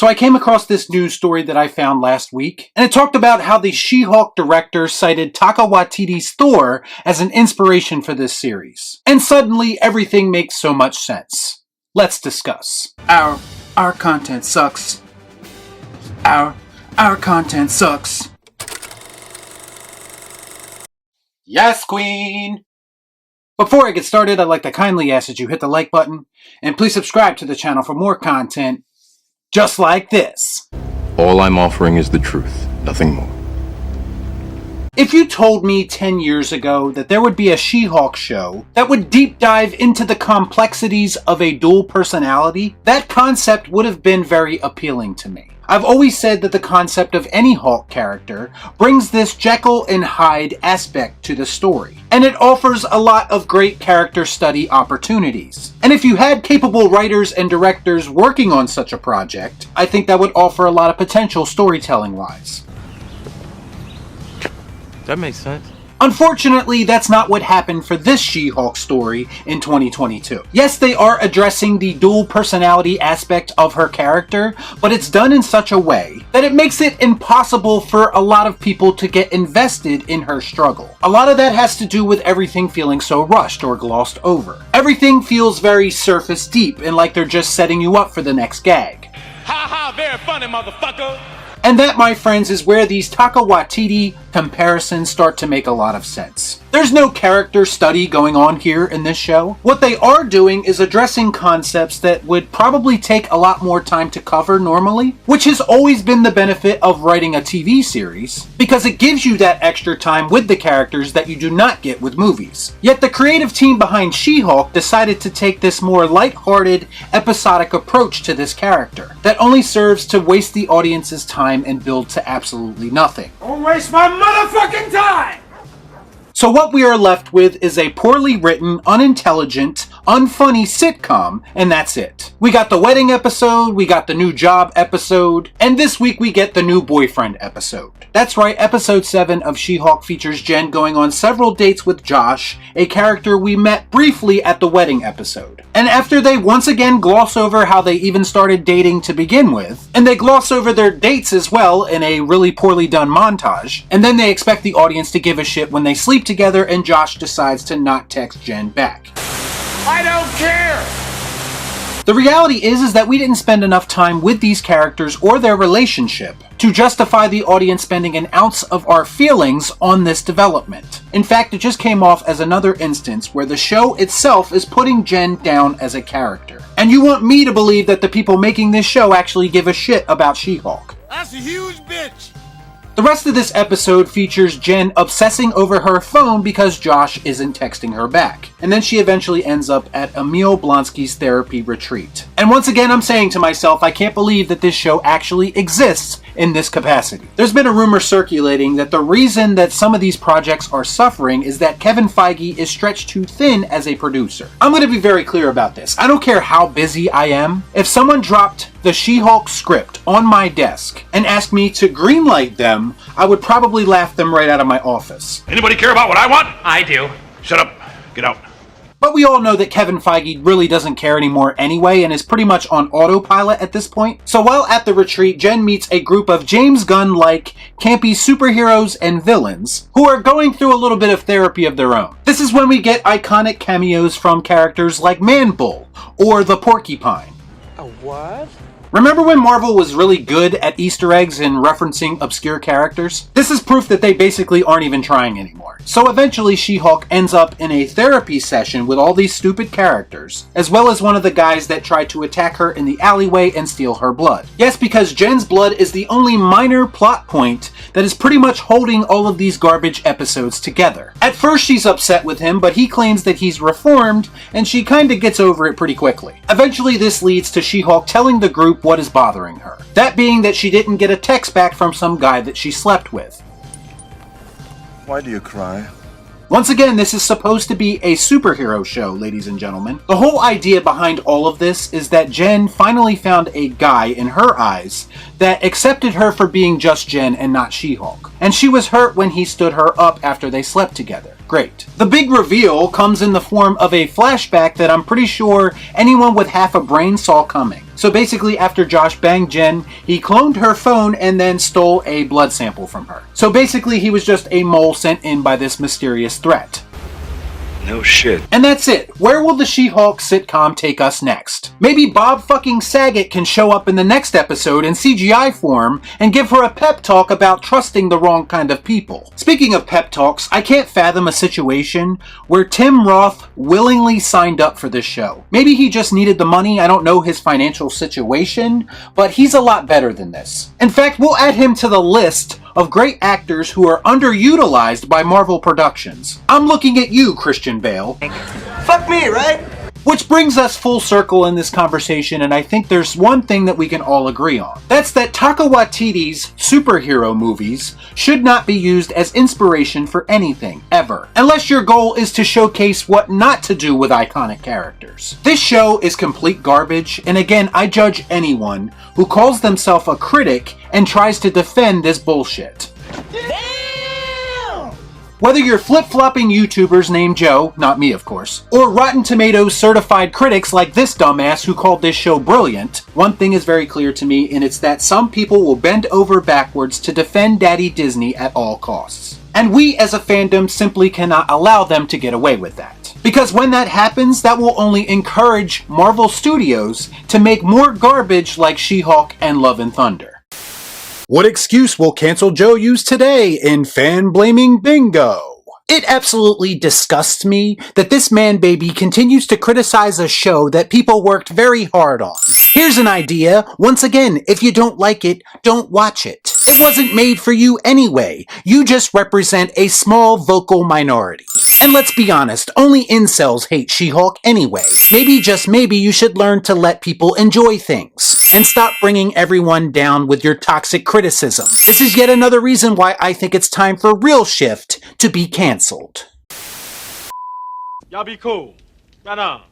So I came across this news story that I found last week, and it talked about how the She-Hulk director cited Taika Waititi's Thor as an inspiration for this series. And suddenly, everything makes so much sense. Let's discuss. Our content sucks. Our content sucks. Yes, Queen! Before I get started, I'd like to kindly ask that you hit the like button, and please subscribe to the channel for more content just like this. All I'm offering is the truth, nothing more. If you told me 10 years ago that there would be a She-Hulk show that would deep dive into the complexities of a dual personality, that concept would have been very appealing to me. I've always said that the concept of any Hulk character brings this Jekyll and Hyde aspect to the story, and it offers a lot of great character study opportunities. And if you had capable writers and directors working on such a project, I think that would offer a lot of potential storytelling-wise. That makes sense. Unfortunately, that's not what happened for this She-Hulk story in 2022. Yes, they are addressing the dual personality aspect of her character, but it's done in such a way that it makes it impossible for a lot of people to get invested in her struggle. A lot of that has to do with everything feeling so rushed or glossed over. Everything feels very surface deep and like they're just setting you up for the next gag. Ha ha, very funny, motherfucker! And that, my friends, is where these Taika Waititi comparisons start to make a lot of sense. There's no character study going on here in this show. What they are doing is addressing concepts that would probably take a lot more time to cover normally, which has always been the benefit of writing a TV series, because it gives you that extra time with the characters that you do not get with movies. Yet the creative team behind She-Hulk decided to take this more lighthearted, episodic approach to this character that only serves to waste the audience's time and build to absolutely nothing. Don't waste my motherfucking time! So what we are left with is a poorly written, unintelligent, unfunny sitcom, and that's it. We got the wedding episode, we got the new job episode, and this week we get the new boyfriend episode. That's right, episode 7 of She-Hulk features Jen going on several dates with Josh, a character we met briefly at the wedding episode. And after they once again gloss over how they even started dating to begin with, and they gloss over their dates as well in a really poorly done montage, and then they expect the audience to give a shit when they sleep together and Josh decides to not text Jen back. I don't care! The reality is that we didn't spend enough time with these characters or their relationship to justify the audience spending an ounce of our feelings on this development. In fact, it just came off as another instance where the show itself is putting Jen down as a character. And you want me to believe that the people making this show actually give a shit about She-Hulk. That's a huge bitch! The rest of this episode features Jen obsessing over her phone because Josh isn't texting her back. And then she eventually ends up at Emil Blonsky's therapy retreat. And once again, I'm saying to myself, I can't believe that this show actually exists in this capacity. There's been a rumor circulating that the reason that some of these projects are suffering is that Kevin Feige is stretched too thin as a producer. I'm going to be very clear about this. I don't care how busy I am. If someone dropped the She-Hulk script on my desk and asked me to greenlight them, I would probably laugh them right out of my office. Anybody care about what I want? I do. Shut up. Get out. But we all know that Kevin Feige really doesn't care anymore anyway and is pretty much on autopilot at this point. So while at the retreat, Jen meets a group of James Gunn-like campy superheroes and villains who are going through a little bit of therapy of their own. This is when we get iconic cameos from characters like Man-Bull or the Porcupine. A what? Remember when Marvel was really good at Easter eggs and referencing obscure characters? This is proof that they basically aren't even trying anymore. So eventually She-Hulk ends up in a therapy session with all these stupid characters, as well as one of the guys that tried to attack her in the alleyway and steal her blood. Yes, because Jen's blood is the only minor plot point that is pretty much holding all of these garbage episodes together. At first she's upset with him, but he claims that he's reformed, and she kinda gets over it pretty quickly. Eventually this leads to She-Hulk telling the group what is bothering her. That being that she didn't get a text back from some guy that she slept with. Why do you cry? Once again, this is supposed to be a superhero show, ladies and gentlemen. The whole idea behind all of this is that Jen finally found a guy in her eyes that accepted her for being just Jen and not She-Hulk. And she was hurt when he stood her up after they slept together. Great. The big reveal comes in the form of a flashback that I'm pretty sure anyone with half a brain saw coming. So basically, after Josh banged Jen, he cloned her phone and then stole a blood sample from her. So basically, he was just a mole sent in by this mysterious threat. No shit. And that's it. Where will the She-Hulk sitcom take us next? Maybe Bob fucking Saget can show up in the next episode in CGI form and give her a pep talk about trusting the wrong kind of people. Speaking of pep talks, I can't fathom a situation where Tim Roth willingly signed up for this show. Maybe he just needed the money, I don't know his financial situation, but he's a lot better than this. In fact, we'll add him to the list of great actors who are underutilized by Marvel Productions. I'm looking at you, Christian Bale. Fuck me, right? Which brings us full circle in this conversation, and I think there's one thing that we can all agree on. That's that Taika Waititi's superhero movies should not be used as inspiration for anything, ever. Unless your goal is to showcase what not to do with iconic characters. This show is complete garbage, and again, I judge anyone who calls themselves a critic and tries to defend this bullshit. Whether you're flip-flopping YouTubers named Joe, not me of course, or Rotten Tomatoes certified critics like this dumbass who called this show brilliant, one thing is very clear to me, and it's that some people will bend over backwards to defend Daddy Disney at all costs. And we as a fandom simply cannot allow them to get away with that. Because when that happens, that will only encourage Marvel Studios to make more garbage like She-Hulk and Love and Thunder. What excuse will Cancel Joe use today in fan-blaming bingo? It absolutely disgusts me that this man-baby continues to criticize a show that people worked very hard on. Here's an idea. Once again, if you don't like it, don't watch it. It wasn't made for you anyway. You just represent a small vocal minority. And let's be honest, only incels hate She-Hulk anyway. Maybe, just maybe, you should learn to let people enjoy things. And stop bringing everyone down with your toxic criticism. This is yet another reason why I think it's time for Real Shift to be cancelled. Y'all be cool. Right on.